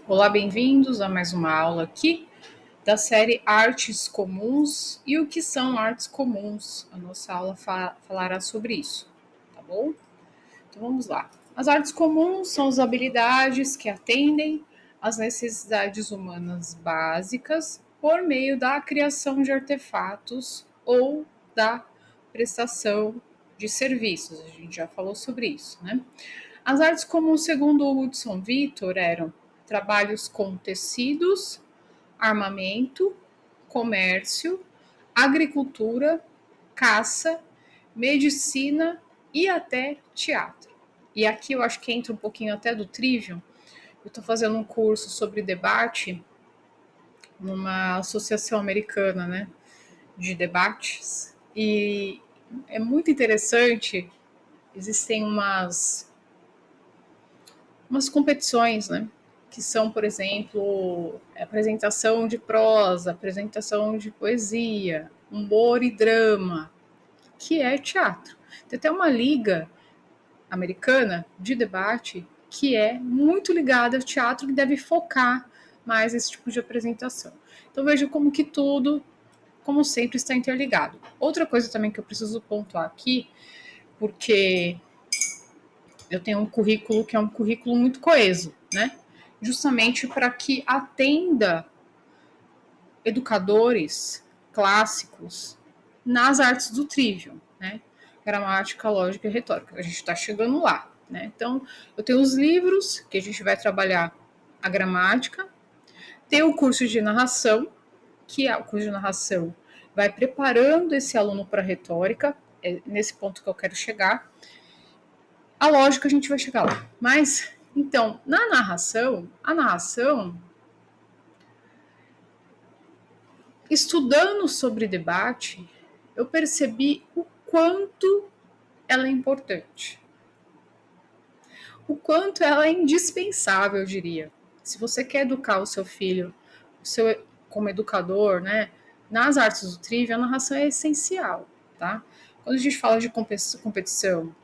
Olá, bem-vindos a mais uma aula aqui da série Artes Comuns. E o que são artes comuns? A nossa aula falará sobre isso, tá bom? Então vamos lá. As artes comuns são as habilidades que atendem às necessidades humanas básicas por meio da criação de artefatos ou da prestação de serviços. A gente já falou sobre isso, né? As artes comuns, segundo o Hudson Victor, eram trabalhos com tecidos, armamento, comércio, agricultura, caça, medicina e até teatro. E aqui eu acho que entra um pouquinho até do Trivium. Eu estou fazendo um curso sobre debate numa associação americana, né, de debates. E é muito interessante. Existem umas competições, né? Que são, por exemplo, apresentação de prosa, apresentação de poesia, humor e drama, que é teatro. Tem até uma liga americana de debate que é muito ligada ao teatro, que deve focar mais esse tipo de apresentação. Então veja como que tudo, como sempre, está interligado. Outra coisa também que eu preciso pontuar aqui, porque eu tenho um currículo que é um currículo muito coeso, né? Justamente para que atenda educadores clássicos nas artes do trivium, né? Gramática, lógica e retórica. A gente está chegando lá, né? Então, eu tenho os livros que a gente vai trabalhar a gramática, tem o curso de narração, que é o curso de narração vai preparando esse aluno para retórica, é nesse ponto que eu quero chegar. A lógica a gente vai chegar lá. Mas, então, na narração, a narração, estudando sobre debate, eu percebi o quanto ela é importante. O quanto ela é indispensável, eu diria. Se você quer educar o seu filho, como educador, né, nas artes do trivia, a narração é essencial, tá? Quando a gente fala de competição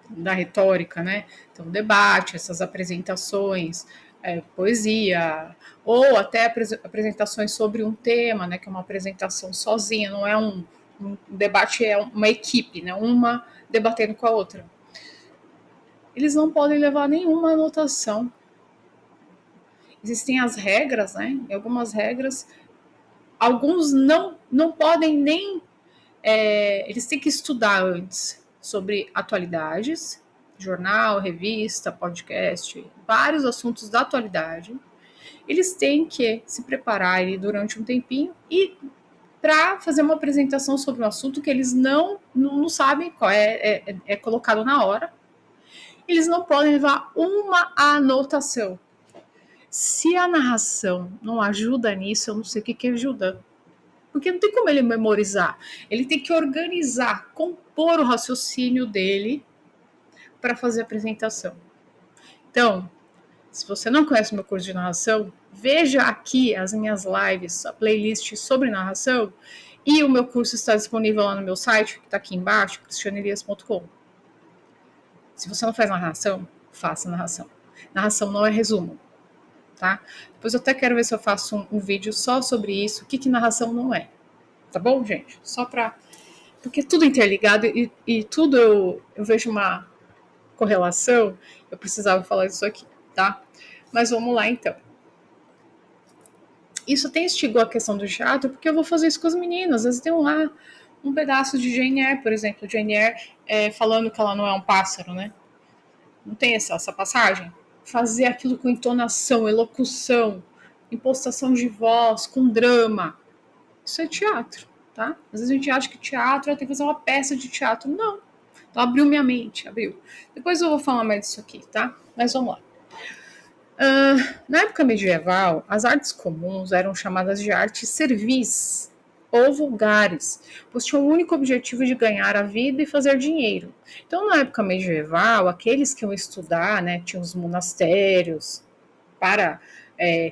da retórica, né? Então, debate, essas apresentações, poesia, ou até apresentações sobre um tema, né? Que é uma apresentação sozinha, não é um debate, é uma equipe, né? Uma debatendo com a outra. Eles não podem levar nenhuma anotação. Existem as regras, né? E algumas regras, alguns não podem nem. Eles têm que estudar antes sobre atualidades, jornal, revista, podcast, vários assuntos da atualidade. Eles têm que se preparar ali durante um tempinho e para fazer uma apresentação sobre um assunto que eles não sabem qual é colocado na hora. Eles não podem levar uma anotação. Se a narração não ajuda nisso, eu não sei o que ajuda. Porque não tem como ele memorizar. Ele tem que organizar, compor o raciocínio dele para fazer a apresentação. Então, se você não conhece o meu curso de narração, veja aqui as minhas lives, a playlist sobre narração, e o meu curso está disponível lá no meu site, que está aqui embaixo, cristianelias.com. Se você não faz narração, faça narração. Narração não é resumo, tá? Depois eu até quero ver se eu faço um vídeo só sobre isso, o que narração não é. Tá bom, gente? Só para porque é tudo interligado e tudo eu vejo uma correlação, eu precisava falar isso aqui, tá? Mas vamos lá então. Isso até instigou a questão do teatro, porque eu vou fazer isso com as meninas. Às vezes tem lá um pedaço de Jane Eyre, por exemplo, Jane Eyre falando que ela não é um pássaro, né? Não tem essa passagem? Fazer aquilo com entonação, elocução, impostação de voz, com drama. Isso é teatro, tá? Às vezes a gente acha que teatro tem que fazer uma peça de teatro. Não. Então abriu minha mente, abriu. Depois eu vou falar mais disso aqui, tá? Mas vamos lá. Na época medieval, as artes comuns eram chamadas de artes servis ou vulgares, pois tinham o único objetivo de ganhar a vida e fazer dinheiro. Então, na época medieval, aqueles que iam estudar, né, tinham os monastérios para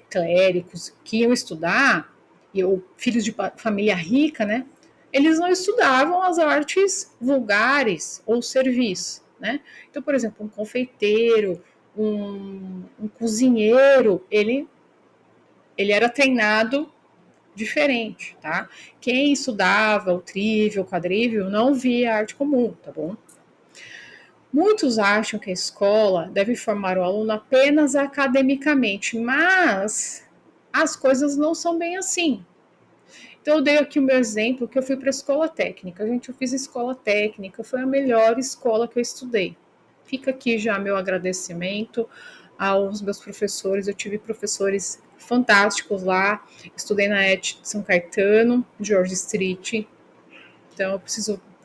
clérigos que iam estudar, ou filhos de família rica, né, eles não estudavam as artes vulgares ou servis, né? Então, por exemplo, um confeiteiro, um cozinheiro, ele era treinado diferente, tá? Quem estudava o trívio, o quadrívio, não via arte comum, tá bom? Muitos acham que a escola deve formar o aluno apenas academicamente, mas as coisas não são bem assim. Então, eu dei aqui o meu exemplo, que eu fui para a escola técnica. Gente, eu fiz escola técnica, foi a melhor escola que eu estudei. Fica aqui já meu agradecimento aos meus professores. Eu tive professores fantásticos lá. Estudei na ET de São Caetano, George Street. Então,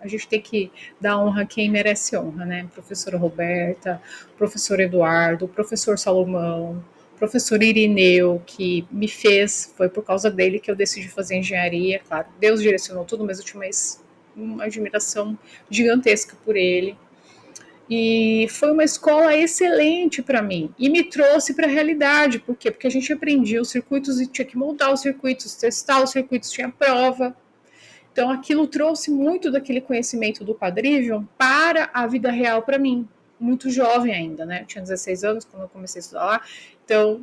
a gente tem que dar honra a quem merece honra, né? Professora Roberta, professor Eduardo, professor Salomão, professor Irineu, que me fez, foi por causa dele que eu decidi fazer engenharia, claro, Deus direcionou tudo, mas eu tinha uma admiração gigantesca por ele. E foi uma escola excelente para mim e me trouxe para a realidade. Por quê? Porque a gente aprendia os circuitos e tinha que montar os circuitos, testar os circuitos, tinha prova. Então, aquilo trouxe muito daquele conhecimento do quadrivium para a vida real para mim. Muito jovem ainda, né? Eu tinha 16 anos quando eu comecei a estudar lá. Então,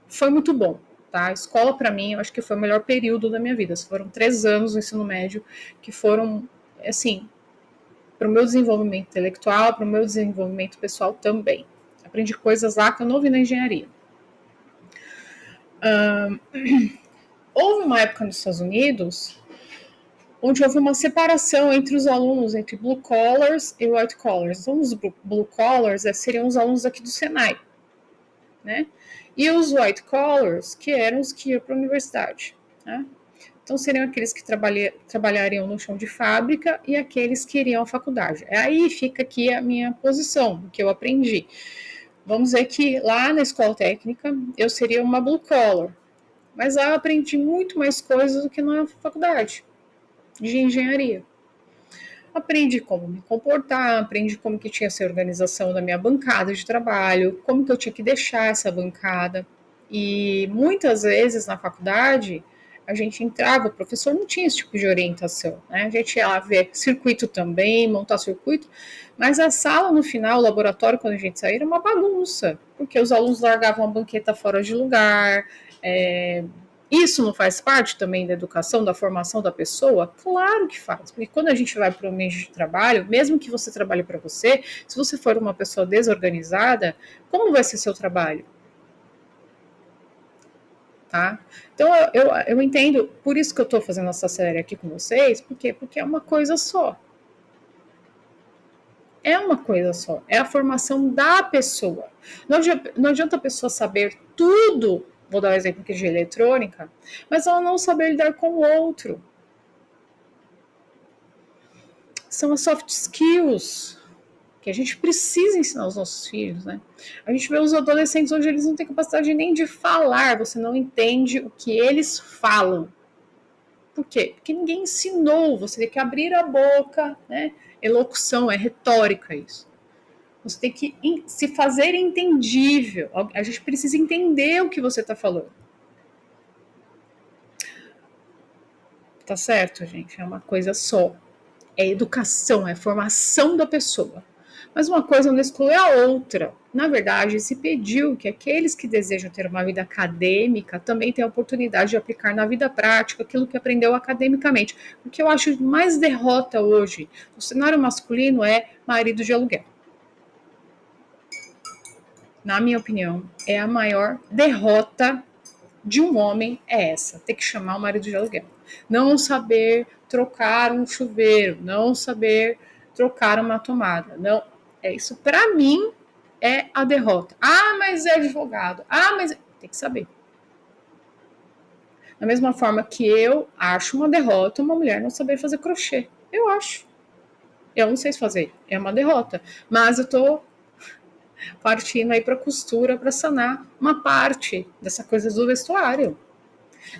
foi muito bom, tá? A escola, para mim, eu acho que foi o melhor período da minha vida. Foram 3 anos no ensino médio que foram, assim, para o meu desenvolvimento intelectual, para o meu desenvolvimento pessoal também. Aprendi coisas lá que eu não vi na engenharia. Houve uma época nos Estados Unidos onde houve uma separação entre os alunos, entre blue collars e white collars. Então, os blue collars seriam os alunos aqui do Senai, né? E os white collars, que eram os que iam para a universidade, né? Então, seriam aqueles que trabalhariam no chão de fábrica e aqueles que iriam à faculdade. Aí fica aqui a minha posição, o que eu aprendi. Vamos dizer que lá na escola técnica eu seria uma blue collar, mas lá eu aprendi muito mais coisas do que na faculdade de engenharia. Aprendi como me comportar, aprendi como que tinha essa organização da minha bancada de trabalho, como que eu tinha que deixar essa bancada. E muitas vezes na faculdade, a gente entrava, o professor não tinha esse tipo de orientação, né? A gente ia lá ver circuito também, montar circuito, mas a sala no final, o laboratório, quando a gente saía, era uma bagunça, porque os alunos largavam a banqueta fora de lugar, isso não faz parte também da educação, da formação da pessoa? Claro que faz, porque quando a gente vai para o ambiente de trabalho, mesmo que você trabalhe para você, se você for uma pessoa desorganizada, como vai ser seu trabalho? Tá? Então eu entendo, por isso que eu estou fazendo essa série aqui com vocês, porque é uma coisa só. É uma coisa só, é a formação da pessoa. Não adianta a pessoa saber tudo, vou dar um exemplo aqui de eletrônica, mas ela não saber lidar com o outro. São as soft skills que a gente precisa ensinar aos nossos filhos, né? A gente vê os adolescentes onde eles não têm capacidade nem de falar, você não entende o que eles falam. Por quê? Porque ninguém ensinou, você tem que abrir a boca, né? Elocução, é retórica isso. Você tem que se fazer entendível. A gente precisa entender o que você está falando. Tá certo, gente? É uma coisa só. É educação, é formação da pessoa. Mas uma coisa não exclui a outra. Na verdade, se pediu que aqueles que desejam ter uma vida acadêmica também tenham a oportunidade de aplicar na vida prática aquilo que aprendeu academicamente. O que eu acho mais derrota hoje no cenário masculino é marido de aluguel. Na minha opinião, é a maior derrota de um homem é essa, ter que chamar o marido de aluguel. Não saber trocar um chuveiro, não saber trocar uma tomada. Não, isso para mim é a derrota. Ah, mas é advogado. Ah, mas tem que saber. Da mesma forma que eu acho uma derrota uma mulher não saber fazer crochê. Eu acho. Eu não sei fazer. É uma derrota. Mas eu tô partindo aí para costura para sanar uma parte dessa coisa do vestuário.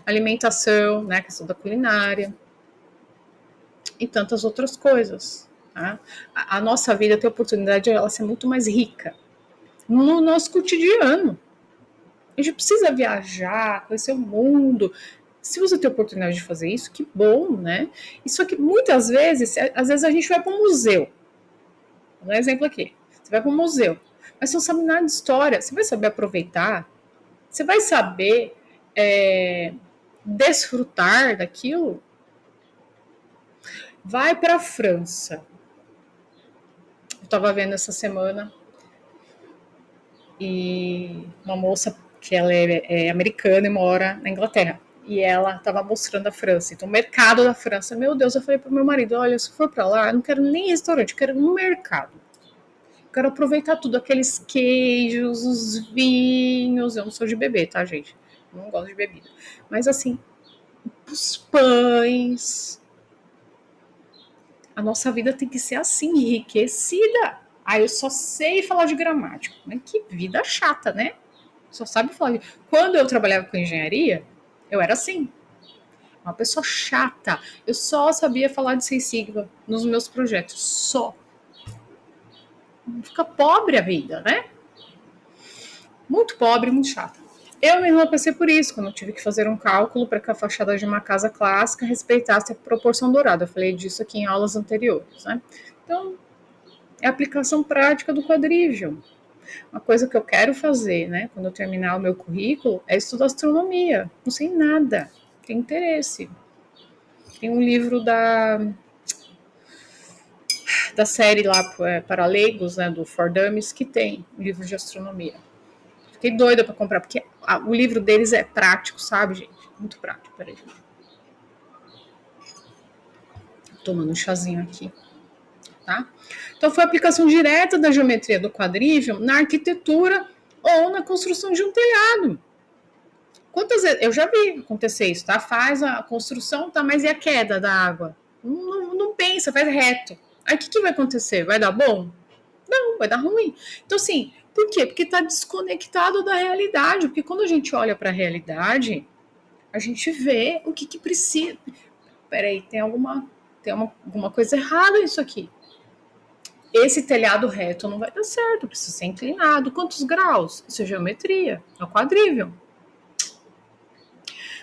Alimentação, né, questão da culinária e tantas outras coisas. Tá? A nossa vida tem a oportunidade de ela ser muito mais rica no nosso cotidiano. A gente precisa viajar, conhecer o mundo. Se você tem a oportunidade de fazer isso, que bom, né? Isso aqui, muitas vezes, às vezes a gente vai para um museu. Vou dar um exemplo aqui. Você vai para um museu. mas você não sabe nada de história. Você vai saber aproveitar? Você vai saber desfrutar daquilo? Vai para a França. Eu estava vendo essa semana e uma moça que ela é americana e mora na Inglaterra. E ela estava mostrando a França. Então, o mercado da França. Meu Deus, eu falei pro meu marido, olha, se for para lá, eu não quero nem restaurante, eu quero um mercado. Eu quero aproveitar tudo, aqueles queijos, os vinhos. Eu não sou de beber, tá, gente? Eu não gosto de bebida. Mas, assim, os pães. A nossa vida tem que ser assim, enriquecida. Aí eu só sei falar de gramática. Mas que vida chata, né? Só sabe falar. Quando eu trabalhava com engenharia, eu era assim. Uma pessoa chata. Eu só sabia falar de Seis Sigma nos meus projetos. Só. Fica pobre a vida, né? Muito pobre, muito chata. Eu mesma passei por isso, quando eu tive que fazer um cálculo para que a fachada de uma casa clássica respeitasse a proporção dourada. Eu falei disso aqui em aulas anteriores, né? Então, é a aplicação prática do quadrígio. Uma coisa que eu quero fazer, né, quando eu terminar o meu currículo, é estudar astronomia. Não sei nada, tenho interesse. Tem um livro da série lá para leigos, né, do For Dummies, que tem um livro de astronomia. Fiquei doida para comprar, porque o livro deles é prático, sabe, gente? Muito prático. Peraí, gente. Tomando um chazinho aqui, tá? Então, foi a aplicação direta da geometria do quadrígio na arquitetura ou na construção de um telhado. Quantas vezes eu já vi acontecer isso, tá? Faz a construção, tá? Mas e a queda da água? Não pensa, faz reto. Aí o que vai acontecer? Vai dar bom? Não, vai dar ruim. Então, assim, por quê? Porque está desconectado da realidade. Porque quando a gente olha para a realidade, a gente vê o que precisa. Peraí, alguma coisa errada nisso aqui. Esse telhado reto não vai dar certo, precisa ser inclinado. Quantos graus? Isso é geometria, é o quadrível.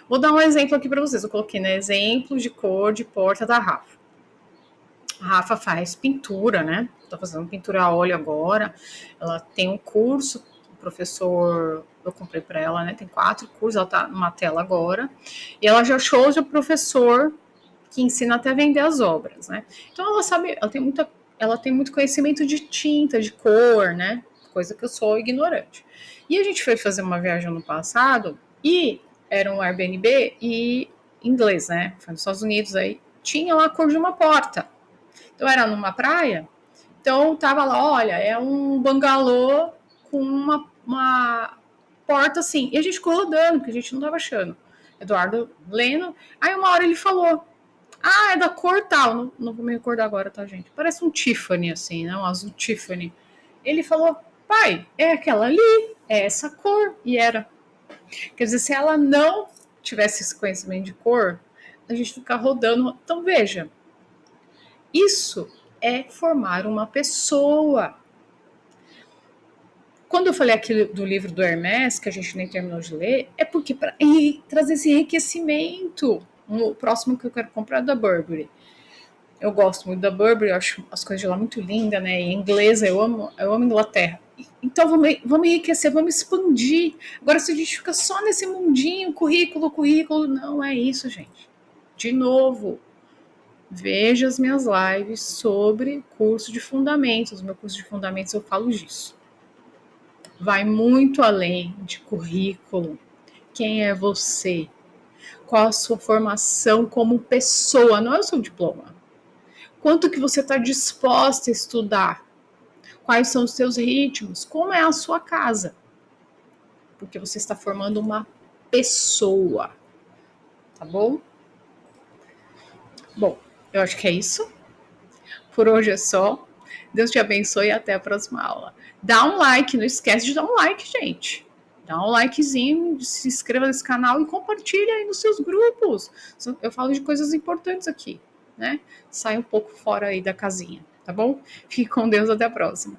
Vou dar um exemplo aqui para vocês. Eu coloquei, né, exemplo de cor de porta da Rafa. A Rafa faz pintura, né? Tá fazendo pintura a óleo agora. Ela tem um curso, o professor, eu comprei para ela, né? Tem 4 cursos, ela tá numa tela agora. E ela já achou o professor que ensina até a vender as obras, né? Então ela sabe, ela tem muito conhecimento de tinta, de cor, né? Coisa que eu sou ignorante. E a gente foi fazer uma viagem no passado e era um Airbnb e inglês, né? Foi nos Estados Unidos, aí tinha lá a cor de uma porta. Então era numa praia, então tava lá, olha, é um bangalô com uma porta assim. E a gente ficou rodando, porque a gente não tava achando. Eduardo lendo. Aí uma hora ele falou: ah, é da cor tal. Não vou me recordar agora, tá, gente? Parece um Tiffany, assim, né? Um azul Tiffany. Ele falou: pai, é aquela ali, é essa cor. E era. Quer dizer, se ela não tivesse esse conhecimento de cor, a gente ficar rodando. Então, veja, isso é formar uma pessoa. Quando eu falei aqui do livro do Hermès, que a gente nem terminou de ler, é porque para trazer esse enriquecimento. O próximo que eu quero comprar é da Burberry. Eu gosto muito da Burberry, eu acho as coisas de lá muito lindas, né? Em inglês, eu amo Inglaterra. Então vamos enriquecer, vamos expandir. Agora, se a gente fica só nesse mundinho, currículo, não é isso, gente. De novo, veja as minhas lives sobre curso de fundamentos. Meu curso de fundamentos eu falo disso. Vai muito além de currículo. Quem é você? Qual a sua formação como pessoa? Não é o seu diploma. Quanto que você está disposta a estudar? Quais são os seus ritmos? Como é a sua casa? Porque você está formando uma pessoa, tá bom? Bom, eu acho que é isso. Por hoje é só. Deus te abençoe e até a próxima aula. Dá um like, não esquece de dar um like, gente. Dá um likezinho, se inscreva nesse canal e compartilha aí nos seus grupos. Eu falo de coisas importantes aqui, né? Sai um pouco fora aí da casinha, tá bom? Fique com Deus, até a próxima.